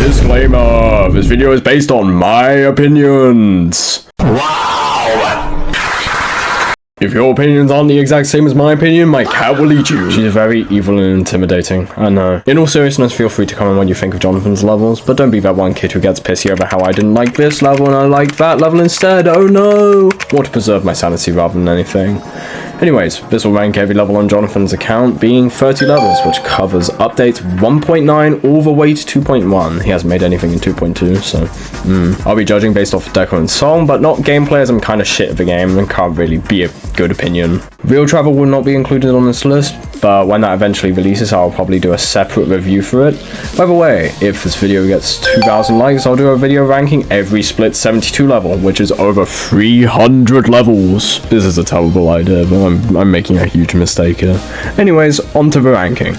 Disclaimer, this video is based on my opinions. If your opinions aren't the exact same as my opinion, my cat will eat you. She's very evil and intimidating, I know. In all seriousness, feel free to comment what you think of Jonathan's levels, but don't be that one kid who gets pissy over how I didn't like this level and I liked that level instead, oh no! Or to preserve my sanity rather than anything. Anyways, this will rank every level on Jonathan's account, being 30 levels, which covers updates 1.9 all the way to 2.1. He hasn't made anything in 2.2, so I'll be judging based off deco and song, but not gameplay, as I'm kind of shit at the game and can't really be a good opinion. Real travel will not be included on this list, but when that eventually releases, I'll probably do a separate review for it. By the way, if this video gets 2,000 likes, I'll do a video ranking every split 72 level, which is over 300 levels. This is a terrible idea, but I'm making a huge mistake here. Anyways, on to the ranking.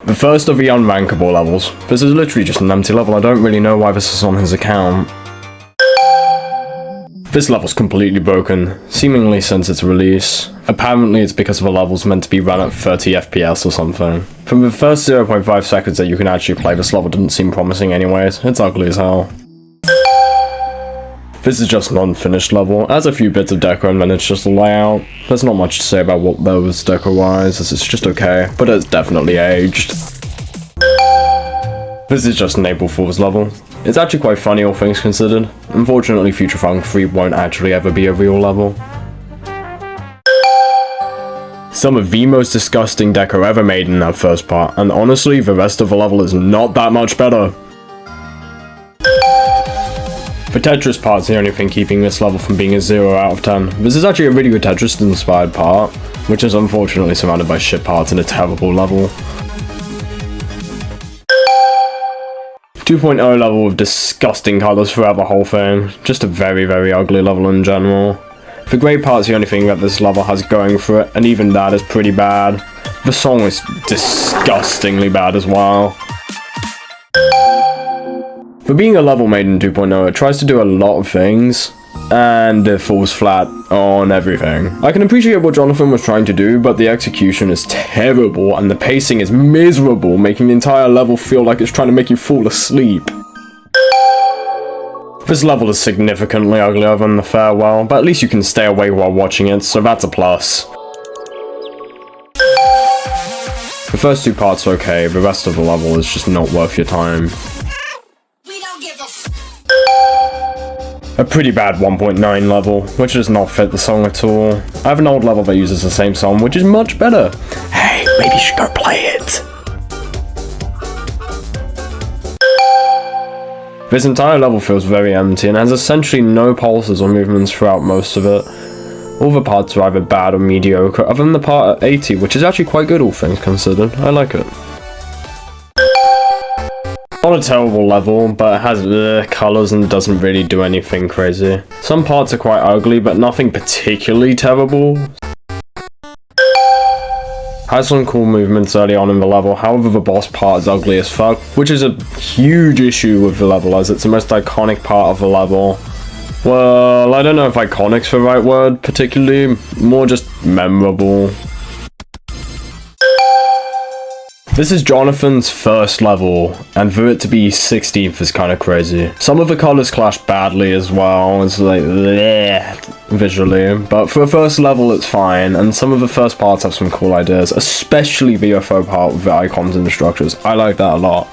The first of the unrankable levels. This is literally just an empty level. I don't really know why this is on his account. This level's completely broken, seemingly since its release. Apparently it's because the level's meant to be run at 30 FPS or something. From the first 0.5 seconds that you can actually play, this level didn't seem promising anyways. It's ugly as hell. This is just an unfinished level. It has a few bits of deco and then it's just a layout. There's not much to say about what there was deco-wise, it's just okay, but it's definitely aged. This is just an April Fool's level. It's actually quite funny, all things considered. Unfortunately, Future Funk 3 won't actually ever be a real level. Some of the most disgusting deco ever made in that first part, and honestly, the rest of the level is not that much better. The Tetris part's the only thing keeping this level from being a 0 out of 10. This is actually a really good Tetris-inspired part, which is unfortunately surrounded by shit parts in a terrible level. 2.0 level with disgusting colours throughout the whole thing. Just a very, very ugly level in general. The grey part's the only thing that this level has going for it, and even that is pretty bad. The song is disgustingly bad as well. For being a level made in 2.0, it tries to do a lot of things, and it falls flat on everything. I can appreciate what Jonathan was trying to do, but the execution is terrible and the pacing is miserable, making the entire level feel like it's trying to make you fall asleep. This level is significantly uglier than the Farewell, but at least you can stay awake while watching it, so that's a plus. The first two parts are okay, the rest of the level is just not worth your time. A pretty bad 1.9 level, which does not fit the song at all. I have an old level that uses the same song, which is much better. Hey, maybe you should go play it. This entire level feels very empty and has essentially no pulses or movements throughout most of it. All the parts are either bad or mediocre, other than the part at 80, which is actually quite good all things considered. I like it. Not a terrible level, but it has colours and doesn't really do anything crazy. Some parts are quite ugly, but nothing particularly terrible. Has some cool movements early on in the level, however the boss part is ugly as fuck, which is a huge issue with the level as it's the most iconic part of the level. Well, I don't know if iconic's the right word, particularly, more just memorable. This is Jonathan's first level, and for it to be 16th is kind of crazy. Some of the colours clash badly as well, it's like bleh, visually, but for the first level it's fine, and some of the first parts have some cool ideas, especially the UFO part with the icons and the structures. I like that a lot.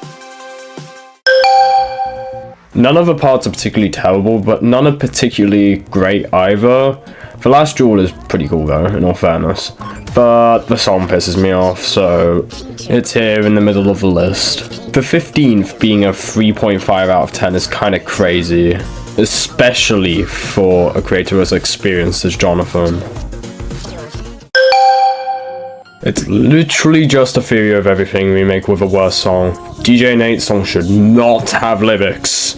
None of the parts are particularly terrible, but none are particularly great either. The last duel is pretty cool though, in all fairness. But the song pisses me off, so it's here in the middle of the list. The 15th being a 3.5 out of 10 is kind of crazy, especially for a creator as experienced as Jonathan. It's literally just a theory of everything remake with a worse song. DJ Nate's song should not have lyrics.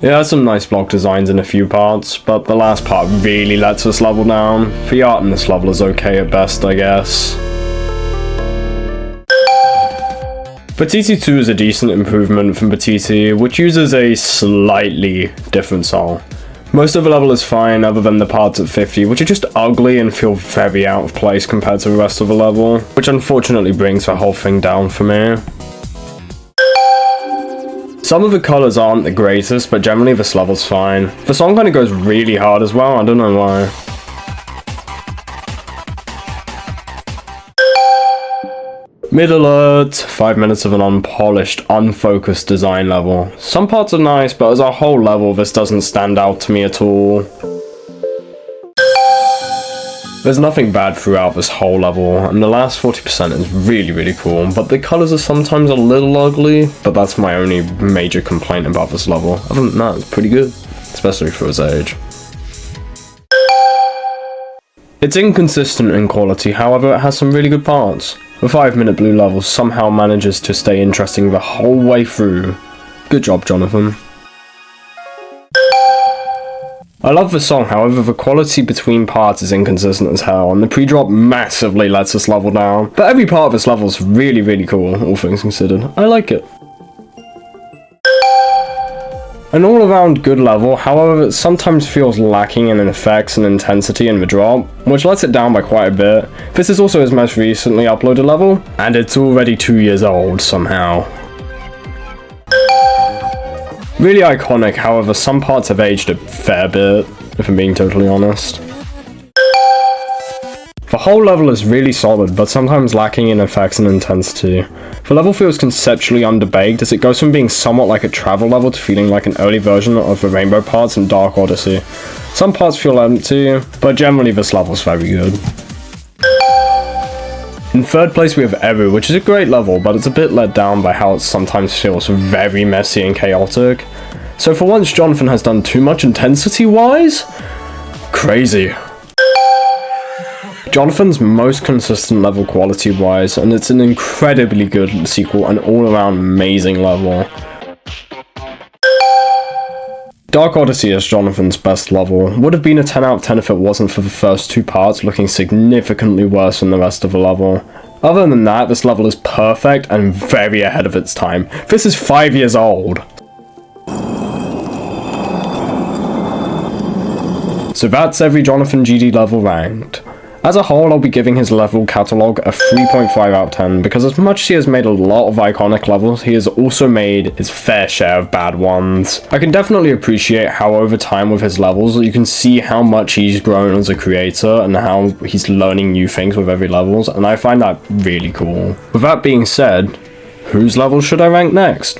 It has some nice block designs in a few parts, but the last part really lets this level down. The art in this level is okay at best, I guess. Patiti 2 is a decent improvement from Patiti, which uses a slightly different song. Most of the level is fine other than the parts at 50, which are just ugly and feel very out of place compared to the rest of the level, which unfortunately brings the whole thing down for me. Some of the colors aren't the greatest, but generally this level's fine. The song kind of goes really hard as well, I don't know why. Mid alert, 5 minutes of an unpolished, unfocused design level. Some parts are nice, but as a whole level, this doesn't stand out to me at all. There's nothing bad throughout this whole level, and the last 40% is really cool, but the colors are sometimes a little ugly, but that's my only major complaint about this level. Other than that, it's pretty good, especially for its age. It's inconsistent in quality, however it has some really good parts. The 5-minute blue level somehow manages to stay interesting the whole way through. Good job, Jonathan. I love the song, however the quality between parts is inconsistent as hell, and the pre-drop massively lets this level down. But every part of this level is really cool, all things considered. I like it. An all-around good level, however it sometimes feels lacking in effects and intensity in the drop, which lets it down by quite a bit. This is also his most recently uploaded level, and it's already 2 years old somehow. Really iconic, however some parts have aged a fair bit, if I'm being totally honest. The whole level is really solid, but sometimes lacking in effects and intensity. The level feels conceptually underbaked, as it goes from being somewhat like a travel level to feeling like an early version of the rainbow parts in Dark Odyssey. Some parts feel empty, but generally this level's very good. In third place we have Eru, which is a great level, but it's a bit let down by how it sometimes feels very messy and chaotic. So for once Jonathan has done too much intensity-wise? Crazy. Jonathan's most consistent level quality-wise, and it's an incredibly good sequel and all-around amazing level. Dark Odyssey is Jonathan's best level. Would have been a 10 out of 10 if it wasn't for the first 2 parts looking significantly worse than the rest of the level. Other than that, this level is perfect and very ahead of its time. This is 5 years old. So that's every JonathanGD level ranked. As a whole, I'll be giving his level catalogue a 3.5 out of 10, because as much as he has made a lot of iconic levels, he has also made his fair share of bad ones. I can definitely appreciate how over time with his levels, you can see how much he's grown as a creator and how he's learning new things with every levels, and I find that really cool. With that being said, whose level should I rank next?